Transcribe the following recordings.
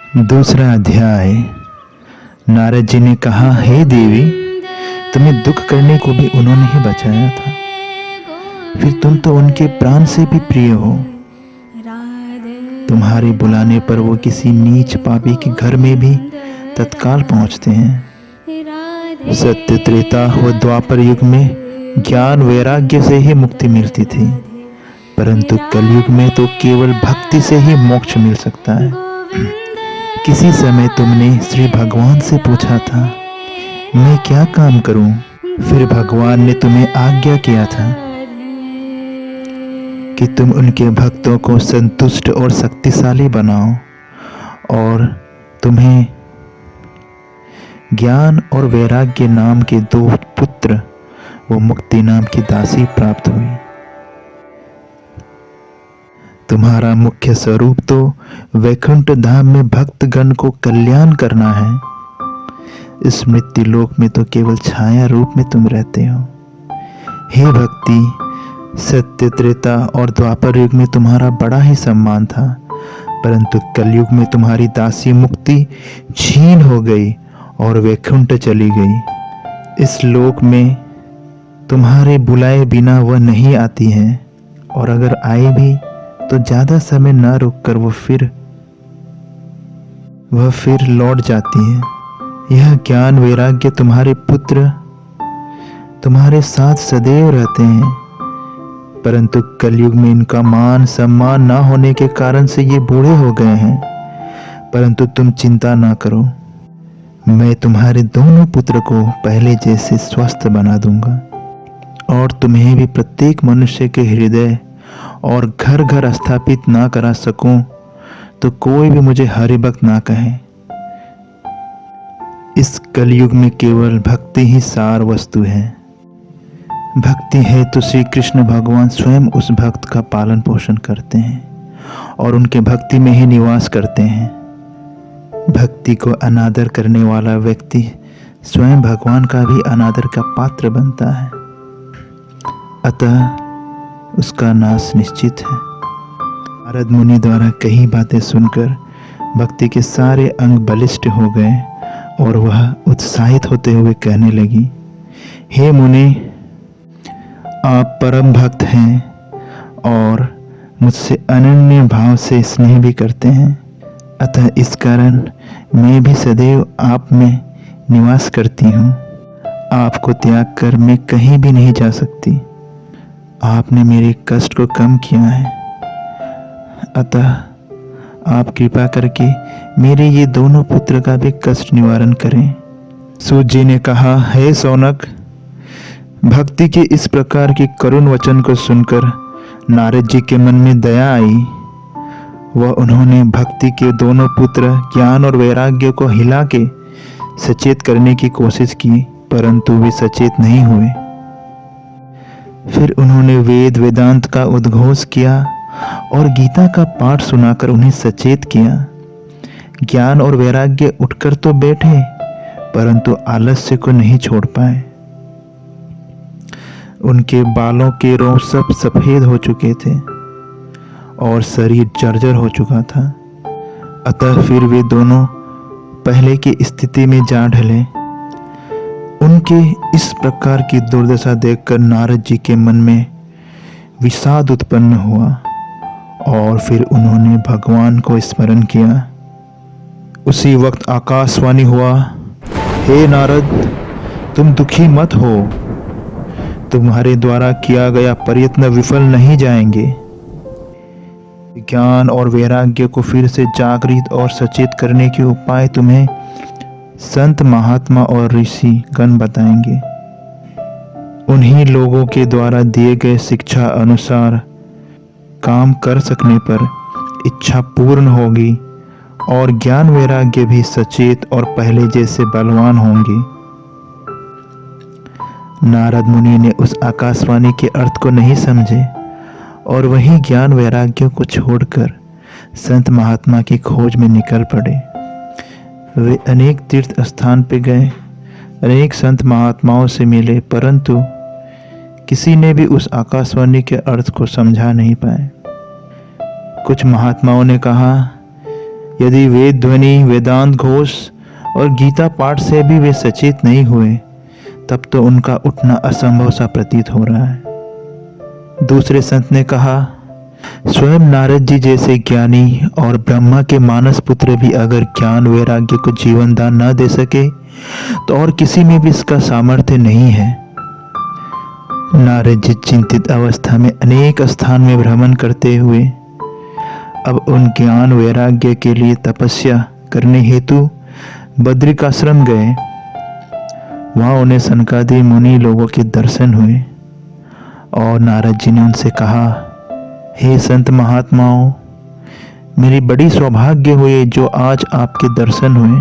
दूसरा अध्याय। नारद जी ने कहा, हे देवी, तुम्हें दुख करने को भी उन्होंने ही बचाया था, फिर तुम तो उनके प्राण से भी प्रिय हो। तुम्हारे बुलाने पर वो किसी नीच पापी के घर में भी तत्काल पहुंचते हैं। सत्य, त्रेता व द्वापर युग में ज्ञान वैराग्य से ही मुक्ति मिलती थी, परंतु कलयुग में तो केवल भक्ति से ही मोक्ष मिल सकता है। किसी समय तुमने श्री भगवान से पूछा था, मैं क्या काम करूं? फिर भगवान ने तुम्हें आज्ञा किया था कि तुम उनके भक्तों को संतुष्ट और शक्तिशाली बनाओ, और तुम्हें ज्ञान और वैराग्य नाम के 2 पुत्र व मुक्ति नाम की दासी प्राप्त हुई। तुम्हारा मुख्य स्वरूप तो वैकुंठ धाम में भक्तगण को कल्याण करना है। इस मृत्यु लोक में तो केवल छाया रूप में तुम रहते हो। हे भक्ति, सत्य, त्रेता और द्वापर युग में तुम्हारा बड़ा ही सम्मान था, परंतु कलयुग में तुम्हारी दासी मुक्ति छीन हो गई और वैकुंठ चली गई। इस लोक में तुम्हारे बुलाए बिना वह नहीं आती है, और अगर आए भी तो ज्यादा समय न रुककर वह फिर लौट जाती है। यह ज्ञान वैराग्य तुम्हारे पुत्र तुम्हारे साथ सदैव रहते हैं, परंतु कलयुग में इनका मान सम्मान न होने के कारण से ये बूढ़े हो गए हैं। परंतु तुम चिंता ना करो, मैं तुम्हारे दोनों पुत्र को पहले जैसे स्वस्थ बना दूंगा, और तुम्हें भी प्रत्येक मनुष्य के हृदय और घर घर स्थापित ना करा सकूं तो कोई भी मुझे हरिभक्त ना कहे। इस कलयुग में केवल भक्ति ही सार वस्तु है। भक्ति है तो श्री कृष्ण भगवान स्वयं उस भक्त का पालन पोषण करते हैं और उनके भक्ति में ही निवास करते हैं। भक्ति को अनादर करने वाला व्यक्ति स्वयं भगवान का भी अनादर का पात्र बनता है, अतः उसका नाश निश्चित है। नारद मुनि द्वारा कही बातें सुनकर भक्ति के सारे अंग बलिष्ठ हो गए और वह उत्साहित होते हुए कहने लगी, हे मुनि, आप परम भक्त हैं और मुझसे अनन्य भाव से स्नेह भी करते हैं, अतः इस कारण मैं भी सदैव आप में निवास करती हूँ। आपको त्याग कर मैं कहीं भी नहीं जा सकती। आपने मेरे कष्ट को कम किया है, अतः आप कृपा करके मेरे ये दोनों पुत्र का भी कष्ट निवारण करें। सूत जी ने कहा, हे सौनक, भक्ति के इस प्रकार के करुण वचन को सुनकर नारद जी के मन में दया आई। वह उन्होंने भक्ति के दोनों पुत्र ज्ञान और वैराग्य को हिला के सचेत करने की कोशिश की, परंतु वे सचेत नहीं हुए। फिर उन्होंने वेद वेदांत का उद्घोष किया और गीता का पाठ सुनाकर उन्हें सचेत किया। ज्ञान और वैराग्य उठकर तो बैठे, परंतु आलस्य को नहीं छोड़ पाए। उनके बालों के रोम सब सफेद हो चुके थे और शरीर जर्जर हो चुका था। अतः फिर वे दोनों पहले की स्थिति में जा ढले। उनके इस प्रकार की दुर्दशा देखकर नारद जी के मन में विषाद उत्पन्न हुआ और फिर उन्होंने भगवान को स्मरण किया। उसी वक्त आकाशवाणी हुआ, हे नारद, तुम दुखी मत हो, तुम्हारे द्वारा किया गया प्रयत्न विफल नहीं जाएंगे। ज्ञान और वैराग्य को फिर से जागृत और सचेत करने के उपाय तुम्हें संत महात्मा और ऋषि गण बताएंगे। उन्हीं लोगों के द्वारा दिए गए शिक्षा अनुसार काम कर सकने पर इच्छा पूर्ण होगी और ज्ञान वैराग्य भी सचेत और पहले जैसे बलवान होंगे। नारद मुनि ने उस आकाशवाणी के अर्थ को नहीं समझे और वही ज्ञान वैराग्य को छोड़कर संत महात्मा की खोज में निकल पड़े। वे अनेक तीर्थ स्थान पे गए, अनेक संत महात्माओं से मिले, परंतु किसी ने भी उस आकाशवाणी के अर्थ को समझा नहीं पाए। कुछ महात्माओं ने कहा, यदि वेद ध्वनि, वेदांत घोष और गीता पाठ से भी वे सचेत नहीं हुए, तब तो उनका उठना असंभव सा प्रतीत हो रहा है। दूसरे संत ने कहा, स्वयं नारद जी जैसे ज्ञानी और ब्रह्मा के मानस पुत्र भी अगर ज्ञान वैराग्य को जीवन दान न दे सके, तो और किसी में भी इसका सामर्थ्य नहीं है। नारद जी चिंतित अवस्था में अनेक स्थान में भ्रमण करते हुए अब उन ज्ञान वैराग्य के लिए तपस्या करने हेतु बद्रिकाश्रम गए। वहां उन्हें सनकादि मुनि लोगों के दर्शन हुए और नारद जी ने उनसे कहा, हे संत महात्माओं, मेरी बड़ी सौभाग्य हुई जो आज आपके दर्शन हुए।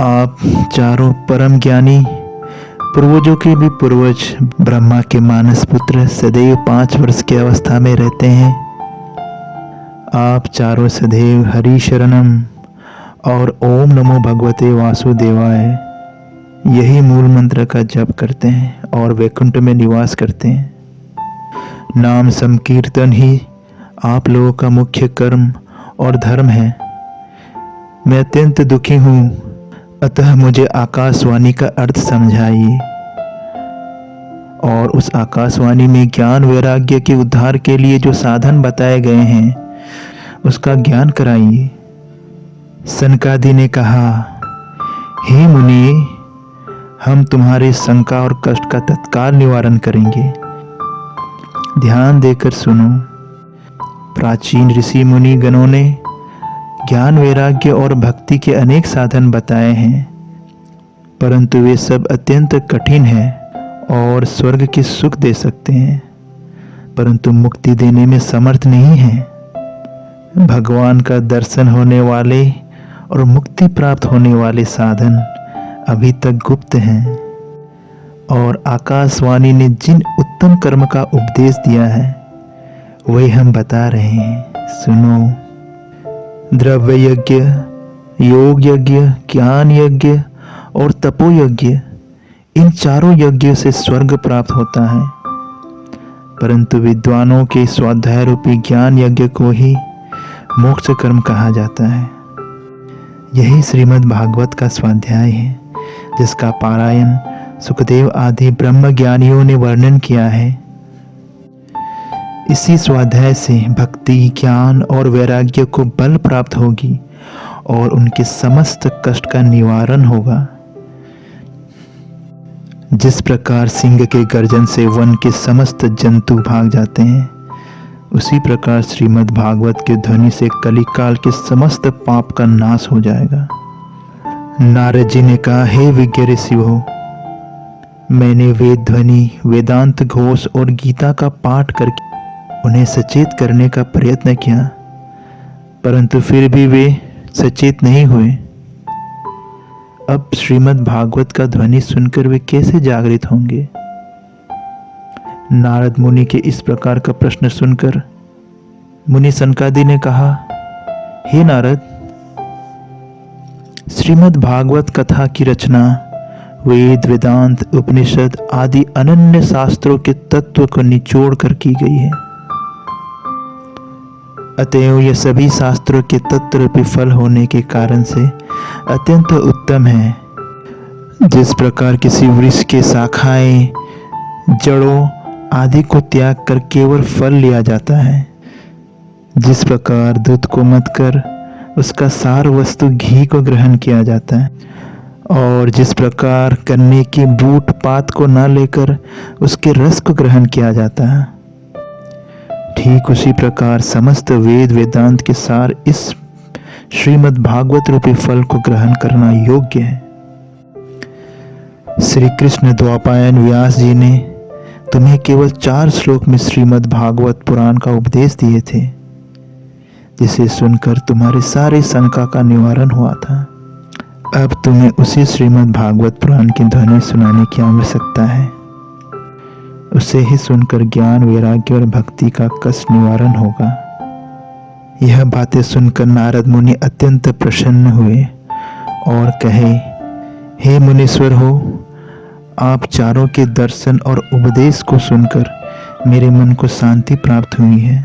आप चारों परम ज्ञानी, पूर्वजों के भी पूर्वज, ब्रह्मा के मानस पुत्र, सदैव 5 वर्ष की अवस्था में रहते हैं। आप चारों सदैव हरि शरणम और ओम नमो भगवते वासुदेवाय यही मूल मंत्र का जप करते हैं और वैकुंठ में निवास करते हैं। नाम संकीर्तन ही आप लोगों का मुख्य कर्म और धर्म है। मैं अत्यंत दुखी हूँ, अतः मुझे आकाशवाणी का अर्थ समझाइए और उस आकाशवाणी में ज्ञान वैराग्य के उद्धार के लिए जो साधन बताए गए हैं उसका ज्ञान कराइए। सनकादि ने कहा, हे मुनि, हम तुम्हारे शंका और कष्ट का तत्काल निवारण करेंगे। ध्यान देकर सुनो। प्राचीन ऋषि मुनि गणों ने ज्ञान वैराग्य और भक्ति के अनेक साधन बताए हैं, परंतु वे सब अत्यंत कठिन हैं और स्वर्ग के सुख दे सकते हैं, परंतु मुक्ति देने में समर्थ नहीं हैं। भगवान का दर्शन होने वाले और मुक्ति प्राप्त होने वाले साधन अभी तक गुप्त हैं और आकाशवाणी ने जिन उत्तम कर्म का उपदेश दिया है वही हम बता रहे हैं। सुनो। द्रव्य यज्ञ, योग यज्ञ, ज्ञान यज्ञ और तपो यज्ञ, इन चारों यज्ञों से स्वर्ग प्राप्त होता है, परंतु विद्वानों के स्वाध्याय रूपी ज्ञान यज्ञ को ही मोक्ष कर्म कहा जाता है। यही श्रीमद् भागवत का स्वाध्याय है, जिसका पारायण सुखदेव आदि ब्रह्म ज्ञानियों ने वर्णन किया है। इसी स्वाध्याय से भक्ति, ज्ञान और वैराग्य को बल प्राप्त होगी और उनके समस्त कष्ट का निवारण होगा। जिस प्रकार सिंह के गर्जन से वन के समस्त जंतु भाग जाते हैं, उसी प्रकार श्रीमद् भागवत के ध्वनि से कलिकाल के समस्त पाप का नाश हो जाएगा। नारद जी ने कहा, हे विज्ञ ऋषियों, मैंने वेद ध्वनि, वेदांत घोष और गीता का पाठ करके उन्हें सचेत करने का प्रयत्न किया, परंतु फिर भी वे सचेत नहीं हुए। अब श्रीमद् भागवत का ध्वनि सुनकर वे कैसे जागृत होंगे? नारद मुनि के इस प्रकार का प्रश्न सुनकर मुनि सनकादि ने कहा, हे नारद, श्रीमद् भागवत कथा की रचना वेद, वेदांत, उपनिषद आदि अनन्य शास्त्रों के तत्व को निचोड़ कर की गई है। अतएव ये सभी शास्त्रों के तत्व रूपी फल होने के कारण से अत्यंत उत्तम है। जिस प्रकार किसी वृक्ष के शाखाएं, जड़ों आदि को त्याग कर केवल फल लिया जाता है, जिस प्रकार दूध को मत कर उसका सार वस्तु घी को ग्रहण किया जाता है, और जिस प्रकार गन्ने के बूट पात को न लेकर उसके रस को ग्रहण किया जाता है, ठीक उसी प्रकार समस्त वेद वेदांत के सार इस श्रीमद् भागवत रूपी फल को ग्रहण करना योग्य है। श्री कृष्ण द्वापायन व्यास जी ने तुम्हें केवल 4 श्लोक में श्रीमद् भागवत पुराण का उपदेश दिए थे, जिसे सुनकर तुम्हारे सारे शंका का निवारण हुआ था। अब तुम्हें उसी श्रीमद् भागवत पुराण की ध्वनि सुनाने की आवश्यकता है। उसे ही सुनकर ज्ञान, वैराग्य और भक्ति का कष्ट निवारण होगा। यह बातें सुनकर नारद मुनि अत्यंत प्रसन्न हुए और कहे, हे मुनीश्वर हो, आप चारों के दर्शन और उपदेश को सुनकर मेरे मन को शांति प्राप्त हुई है।